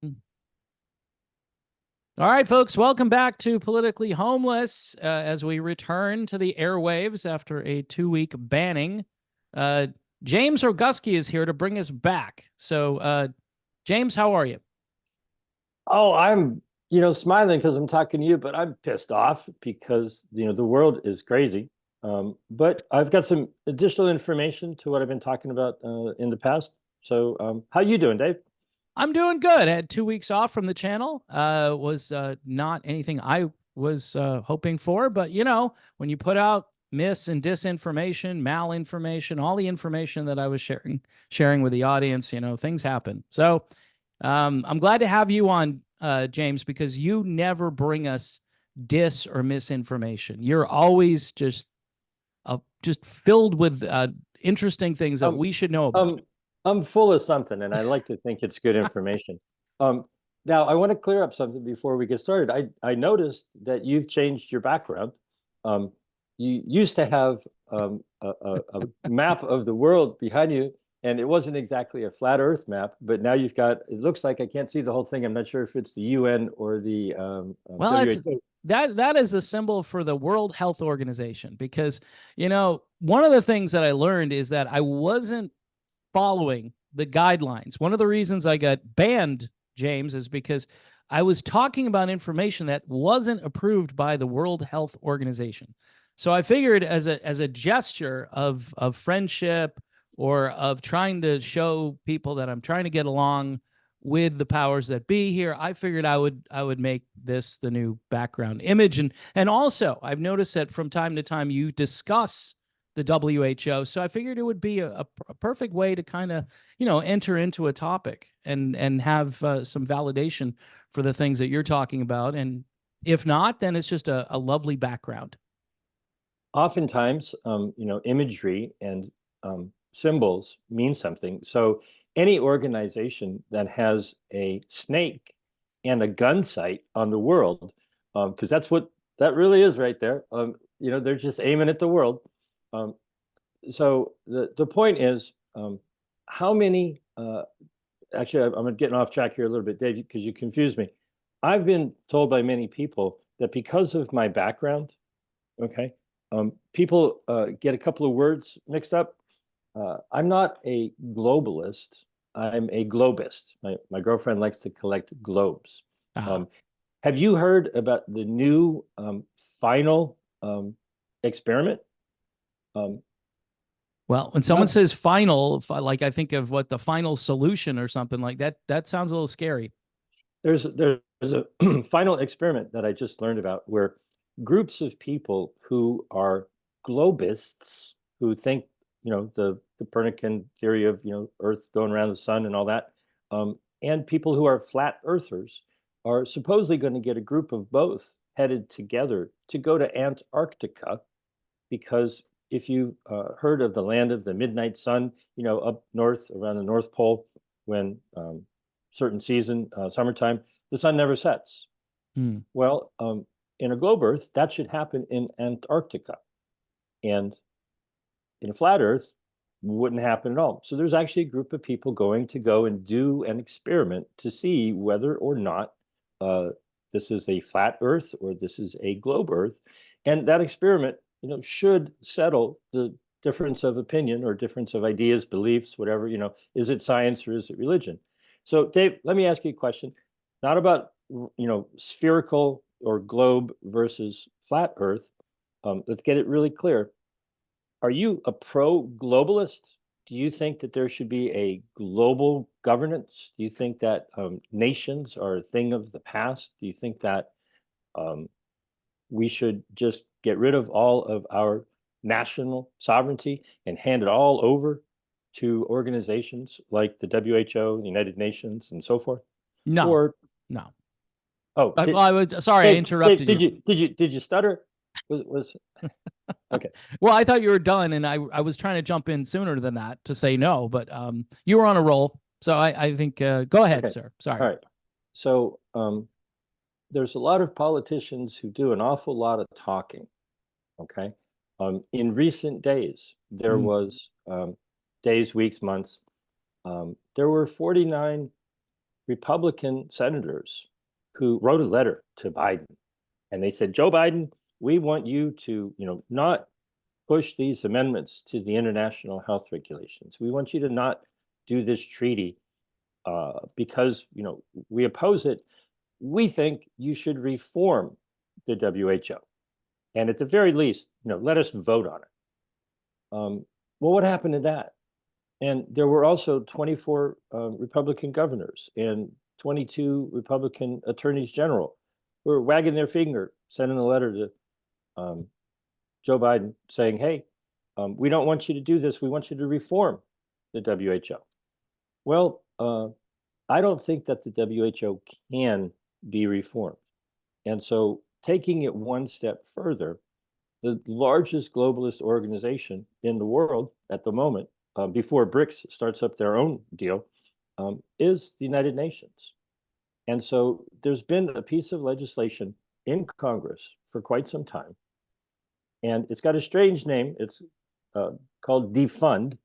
All right, folks, welcome back to Politically Homeless as we return to the airwaves after a 2-week banning. James Roguski is here to bring us back. So, James, how are you? Oh, I'm, smiling because I'm talking to you, but I'm pissed off because, the world is crazy. But I've got some additional information to what I've been talking about in the past. So, how you doing, Dave? I'm doing good. I had 2 weeks off from the channel. Was not anything I was hoping for, but when you put out mis and disinformation, malinformation, all the information that I was sharing with the audience, things happen. So I'm glad to have you on, James, because you never bring us dis or misinformation. You're always just filled with interesting things that Um, we should know about. um, I'm full of something, and I like to think it's good information. Um, Now, I want to clear up something before we get started. I noticed that you've changed your background. Um, you used to have a map of the world behind you, and it wasn't exactly a flat Earth map, but now you've got, it looks like I can't see the whole thing. I'm not sure if it's the UN or the Well, it's WHO. that is a symbol for the World Health Organization because one of the things that I learned is that I wasn't following the guidelines. One of the reasons I got banned, James, is because I was talking about information that wasn't approved by the World Health Organization. So I figured as a gesture of friendship or of trying to show people that I'm trying to get along with the powers that be here, I figured I would make this the new background image. And also I've noticed that from time to time you discuss the WHO. So I figured it would be a perfect way to kind of, enter into a topic and have some validation for the things that you're talking about. And if not, then it's just a lovely background. Oftentimes, imagery and symbols mean something. So any organization that has a snake and a gun sight on the world, because that's what that really is right there. They're just aiming at the world. Um, so the point is, how many? Actually, I'm getting off track here a little bit, Dave, because you confused me. I've been told by many people that because of my background, okay, people get a couple of words mixed up. I'm not a globalist. I'm a globist. My girlfriend likes to collect globes. Ah, Um, have you heard about the new final experiment? Um, well, when someone not says final, like I think of what the final solution or something like that, that sounds a little scary. there's a final experiment that I just learned about where groups of people who are globists, who think, the Copernican theory of, Earth going around the sun and all that, and people who are flat earthers are supposedly going to get a group of both headed together to go to Antarctica because if you heard of the land of the midnight sun, up north around the North Pole, when certain season, summertime, the sun never sets. Hmm. Well, in a globe Earth, that should happen in Antarctica. And in a flat Earth, wouldn't happen at all. So there's actually a group of people going to go and do an experiment to see whether or not uh, this is a flat Earth or this is a globe Earth. And that experiment, should settle the difference of opinion or difference of ideas, beliefs, whatever, is it science or is it religion? So Dave, let me ask you a question, not about, spherical or globe versus flat Earth. Let's get it really clear. Are you a pro-globalist? Do you think that there should be a global governance? Do you think that nations are a thing of the past? Do you think that um, we should just get rid of all of our national sovereignty and hand it all over to organizations like the WHO, the United Nations, and so forth? No, Or no. oh, Well, I was sorry, I Dave, interrupted did you. you stutter? Was okay? Well, I thought you were done, and I was trying to jump in sooner than that to say no, but you were on a roll, so I think go ahead, Okay, sir. all Sorry. right. So there's a lot of politicians who do an awful lot of talking. Okay. In recent days, there Mm. was days, weeks, months. There were 49 Republican senators who wrote a letter to Biden, and they said, Joe Biden, we want you to, not push these amendments to the international health regulations. We want you to not do this treaty because, we oppose it. We think you should reform the WHO. And at the very least, let us vote on it. Well, what happened to that? And there were also 24 Republican governors and 22 Republican attorneys general who were wagging their finger, sending a letter to Joe Biden saying, hey, we don't want you to do this. We want you to reform the WHO. Well, I don't think that the WHO can be reformed. And so taking it one step further, the largest globalist organization in the world at the moment, before BRICS starts up their own deal, is the United Nations. And so there's been a piece of legislation in Congress for quite some time. And it's got a strange name. It's called defund,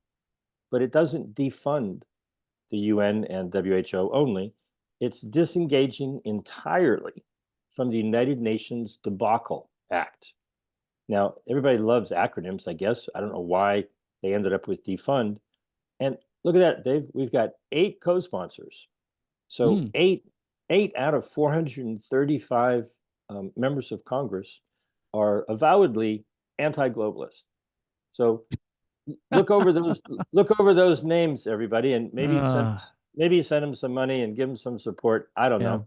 but it doesn't defund the UN and WHO only. It's disengaging entirely from the United Nations Debacle Act. Now, everybody loves acronyms, I guess. I don't know why they ended up with defund. And look at that, Dave. We've got 8 co-sponsors. So eight out of 435 members of Congress are avowedly anti-globalist. So look over those names, everybody, and maybe send them some money and give them some support. I don't know.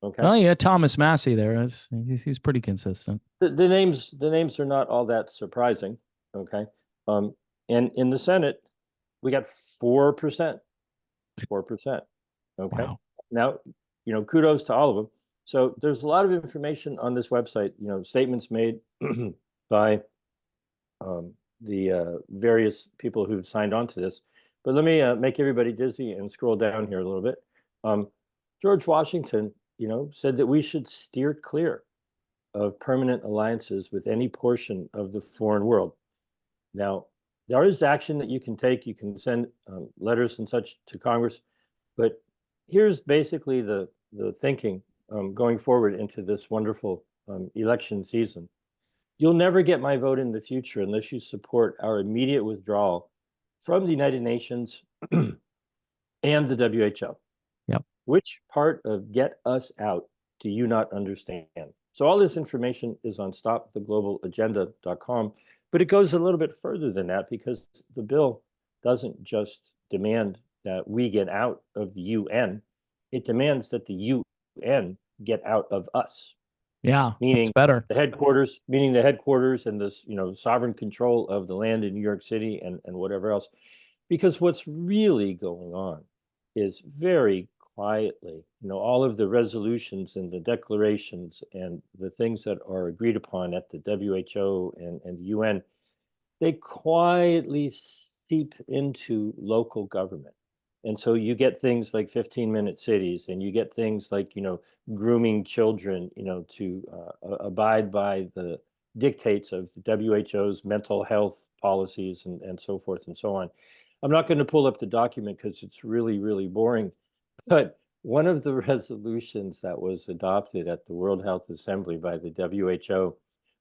Okay. Well, yeah, Thomas Massey there is. He's pretty consistent. The names are not all that surprising. Okay. And in the Senate, we got 4%. 4%. Okay. Wow. Now, kudos to all of them. So there's a lot of information on this website, statements made by the various people who've signed on to this. But let me make everybody dizzy and scroll down here a little bit. George Washington, said that we should steer clear of permanent alliances with any portion of the foreign world. Now, there is action that you can take. You can send letters and such to Congress. But here's basically the thinking going forward into this wonderful election season. You'll never get my vote in the future unless you support our immediate withdrawal from the United Nations and the WHO. Yep. Which part of get us out do you not understand? So all this information is on stoptheglobalagenda.com, but it goes a little bit further than that because the bill doesn't just demand that we get out of the UN. It demands that the UN get out of us. Yeah, meaning it's better. The headquarters and this, sovereign control of the land in New York City and whatever else. Because what's really going on is very quietly, all of the resolutions and the declarations and the things that are agreed upon at the WHO and the UN, they quietly seep into local government. And so you get things like 15-minute cities, and you get things like, grooming children, to abide by the dictates of WHO's mental health policies and so forth and so on. I'm not going to pull up the document because it's really, really boring. But one of the resolutions that was adopted at the World Health Assembly by the WHO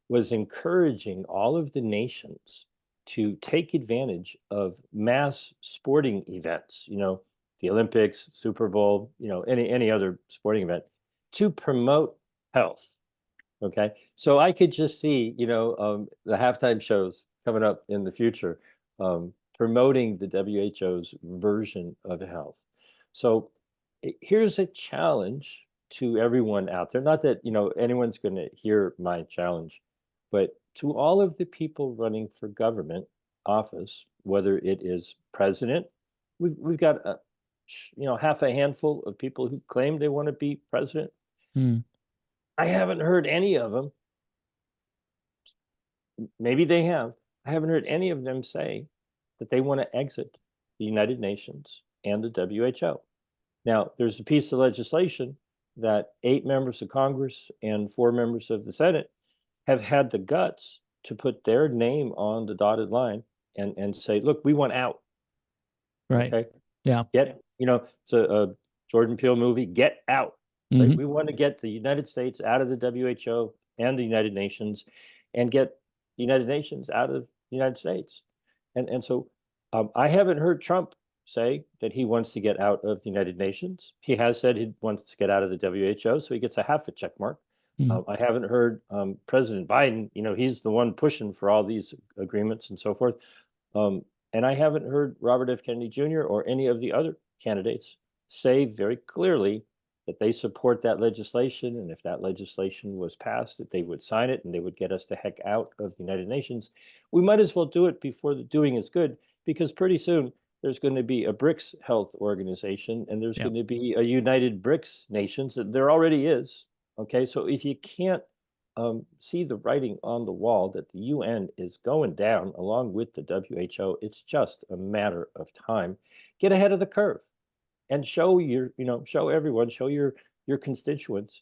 was encouraging all of the nations to take advantage of mass sporting events, the Olympics, Super Bowl, any other sporting event, to promote health. Okay. So I could just see, the halftime shows coming up in the future, promoting the WHO's version of health. So here's a challenge to everyone out there. Not that, anyone's going to hear my challenge, but to all of the people running for government office, whether it is president, we've got half a handful of people who claim they want to be president. I haven't heard any of them. Maybe they have. I haven't heard any of them say that they want to exit the United Nations and the WHO. Now, there's a piece of legislation that 8 members of Congress and 4 members of the Senate have had the guts to put their name on the dotted line and say, look, we want out. Right. Okay. Yeah. It's a Jordan Peele movie, Get Out. Right? Mm-hmm. We want to get the United States out of the WHO and the United Nations, and get the United Nations out of the United States. And so I haven't heard Trump say that he wants to get out of the United Nations. He has said he wants to get out of the WHO, so he gets a half a check mark. Mm-hmm. I haven't heard President Biden, he's the one pushing for all these agreements and so forth. And I haven't heard Robert F. Kennedy Jr. or any of the other candidates say very clearly that they support that legislation. And if that legislation was passed, that they would sign it and they would get us the heck out of the United Nations. We might as well do it before the doing is good, because pretty soon there's going to be a BRICS health organization, and there's going to be a United BRICS nations. There already is. Okay, so if you can't see the writing on the wall that the UN is going down along with the WHO, it's just a matter of time. Get ahead of the curve and show show everyone, show your constituents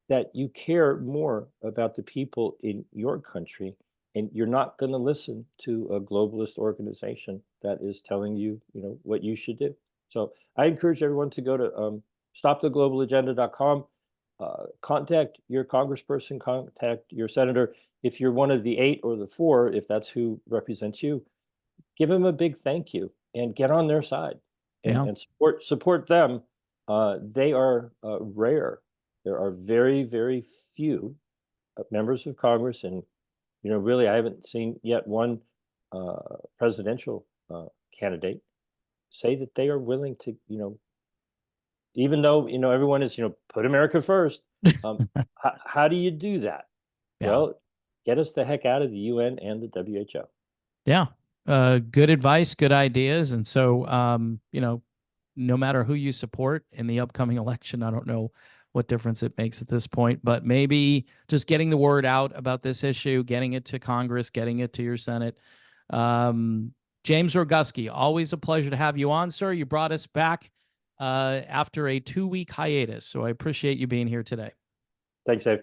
that you care more about the people in your country, and you're not going to listen to a globalist organization that is telling you, what you should do. So I encourage everyone to go to stoptheglobalagenda.com. Contact your congressperson, contact your senator. If you're one of the 8 or the 4, if that's who represents you, give them a big thank you and get on their side and support them. They are rare. There are very, very few members of Congress, and really, I haven't seen yet one presidential candidate say that they are willing to, even though everyone is put America first. How do you do that? Well, get us the heck out of the UN and the WHO. Yeah. Good advice, good ideas. And so, no matter who you support in the upcoming election, I don't know what difference it makes at this point, but maybe just getting the word out about this issue, getting it to Congress, getting it to your Senate. James Roguski, always a pleasure to have you on, sir. You brought us back after a 2-week hiatus, so I appreciate you being here today. Thanks, Dave.